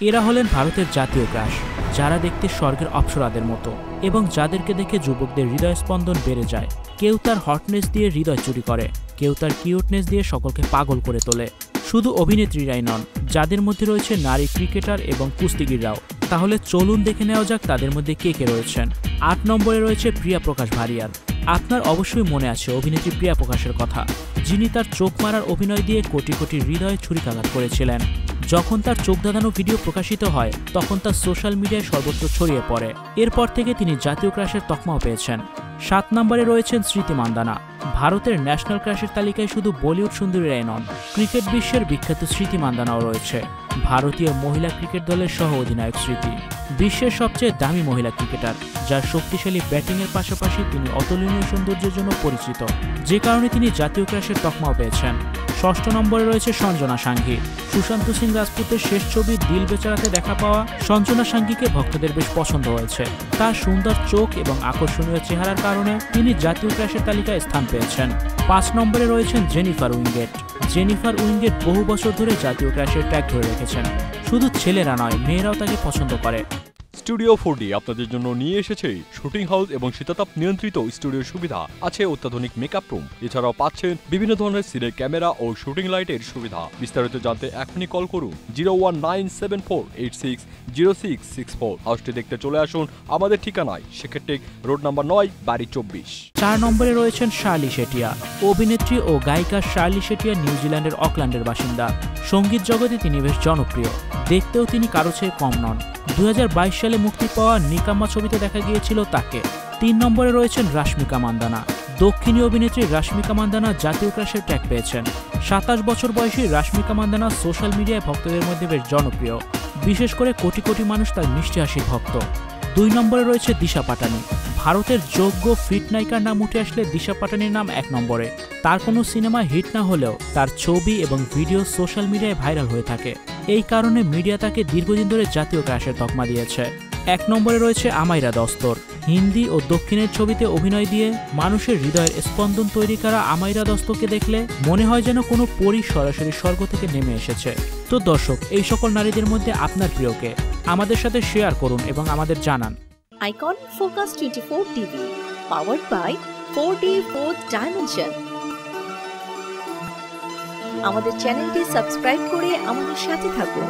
এরা হলেন ভারতের জাতীয় ক্রাশ, যারা দেখতে স্বর্গের অপ্সরাদের মতো এবং যাদেরকে দেখে যুবকদের হৃদয় স্পন্দন বেড়ে যায়। কেউ তার হটনেস দিয়ে হৃদয় চুরি করে, কেউ তার কিউটনেস দিয়ে সকলকে পাগল করে তোলে। শুধু অভিনেত্রীরাই নন, যাদের মধ্যে রয়েছে নারী ক্রিকেটার এবং কুস্তিগিররাও। তাহলে চলুন দেখে নেওয়া যাক তাদের মধ্যে কে কে রয়েছেন। ৮ নম্বরে রয়েছে প্রিয়া প্রকাশ ভারিয়ার। আপনার অবশ্যই মনে আছে অভিনেত্রী প্রিয়া প্রকাশের কথা, যিনি তার চোখ মারার অভিনয় দিয়ে কোটি কোটি হৃদয়ে ছুরিকাঘাত করেছিলেন। যখন তার চোখ ধাঁধানো ভিডিও প্রকাশিত হয় তখন তা সোশ্যাল মিডিয়ায় সর্বত্র ছড়িয়ে পড়ে। এরপর থেকে তিনি জাতীয় ক্রাশের তকমাও পেয়েছেন। ৭ নম্বরে রয়েছেন স্মৃতি মান্দানা। ভারতের ন্যাশনাল ক্রাশের তালিকায় শুধু বলিউড সুন্দরীরাই নন, ক্রিকেট বিশ্বের বিখ্যাত স্মৃতি মান্দানাও রয়েছে। ভারতীয় মহিলা ক্রিকেট দলের সহ অধিনায়ক স্মৃতি বিশ্বের সবচেয়ে দামি মহিলা ক্রিকেটার, যার শক্তিশালী ব্যাটিংয়ের পাশাপাশি তিনি অতুলনীয় সৌন্দর্যের জন্য পরিচিত, যে কারণে তিনি জাতীয় ক্রাশের তকমাও পেয়েছেন। ৬ষ্ঠ নম্বরে রয়েছে সঞ্জনা সাঙ্ঘি। সুশান্ত সিং রাজপুতের শেষ ছবি দিল বেচারাতে দেখা পাওয়া সঞ্জনা সাঙ্ঘিকে ভক্তদের বেশ পছন্দ হয়েছে। তার সুন্দর চোখ এবং আকর্ষণীয় চেহারার কারণে তিনি জাতীয় ক্রাশের তালিকায় স্থান পেয়েছেন। ৫ নম্বরে রয়েছেন জেনিফার উইঙ্গেট। জেনিফার উইঙ্গেট বহু বছর ধরে জাতীয় ক্রাশের ট্যাগ ধরে রেখেছেন। শুধু ছেলেরা নয়, মেয়েরাও তাকে পছন্দ করে। স্টুডিও 4D আপনাদের জন্য নিয়ে এসেছে শুটিং হাউস এবং শীতাতাপ নিয়ন্ত্রিত স্টুডিওর সুবিধা, আছে অত্যাধুনিক মেকআপ রুম, এছাড়াও পাচ্ছেন বিভিন্ন ধরনের সিনের ক্যামেরা ও শুটিং লাইটের সুবিধা। বিস্তারিত জানতে এখনই কল করুন 01974860664। হাউসটি দেখতে চলে আসুন আমাদের ঠিকানায় সেক্ষেত্রে রোড নাম্বার 9, বাড়ি 24। ৪ নম্বরে রয়েছেন শার্লি শেটিয়া। অভিনেত্রী ও গায়িকা শার্লি শেটিয়া নিউজিল্যান্ডের অকল্যান্ডের বাসিন্দা। সঙ্গীত জগতে তিনি বেশ জনপ্রিয়, দেখতেও তিনি কারো চেয়ে কম নন। ২০২২ সালে মুক্তি পাওয়া নিকাম্মা ছবিতে দেখা গিয়েছিল তাকে। ৩ নম্বরে রয়েছেন রাশমিকা মান্দানা। দক্ষিণী অভিনেত্রী রাশমিকা মান্দানা জাতীয় ক্রাশের ট্যাগ পেয়েছেন। ২৭ বছর বয়সী রাশমিকা মান্দানা সোশ্যাল মিডিয়ায় ভক্তদের মধ্যে বেশ জনপ্রিয়, বিশেষ করে কোটি কোটি মানুষ তার মিষ্টি হাসির ভক্ত। ২ নম্বরে রয়েছে দিশা পাটানি। ভারতের যোগ্য ফিট নায়িকার নাম উঠে আসলে দিশা পাটানির নাম ১ নম্বরে। তার কোনো সিনেমা হিট না হলেও তার ছবি এবং ভিডিও সোশ্যাল মিডিয়ায় ভাইরাল হয়ে থাকে। এই কারণে মিডিয়া তাকে দীর্ঘদিন ধরে জাতীয় ক্রাশের তকমা দিয়েছে। ১ নম্বরে রয়েছে আমাইরা দস্তর। হিন্দি ও দক্ষিণের ছবিতে অভিনয় দিয়ে মানুষের হৃদয়ের স্পন্দন তৈরি করা আমাইরা দস্তরকে দেখলে মনে হয় যেন কোনো পরী সরাসরি স্বর্গ থেকে নেমে এসেছে। তো দর্শক, এই সকল নারীদের মধ্যে আপনার প্রিয়কে আমাদের সাথে শেয়ার করুন এবং আমাদের জানান। Icon focus 24 TV, powered by 4D Fourth Dimension। আমাদের চ্যানেলটি সাবস্ক্রাইব করে আমাদের সাথে থাকুন।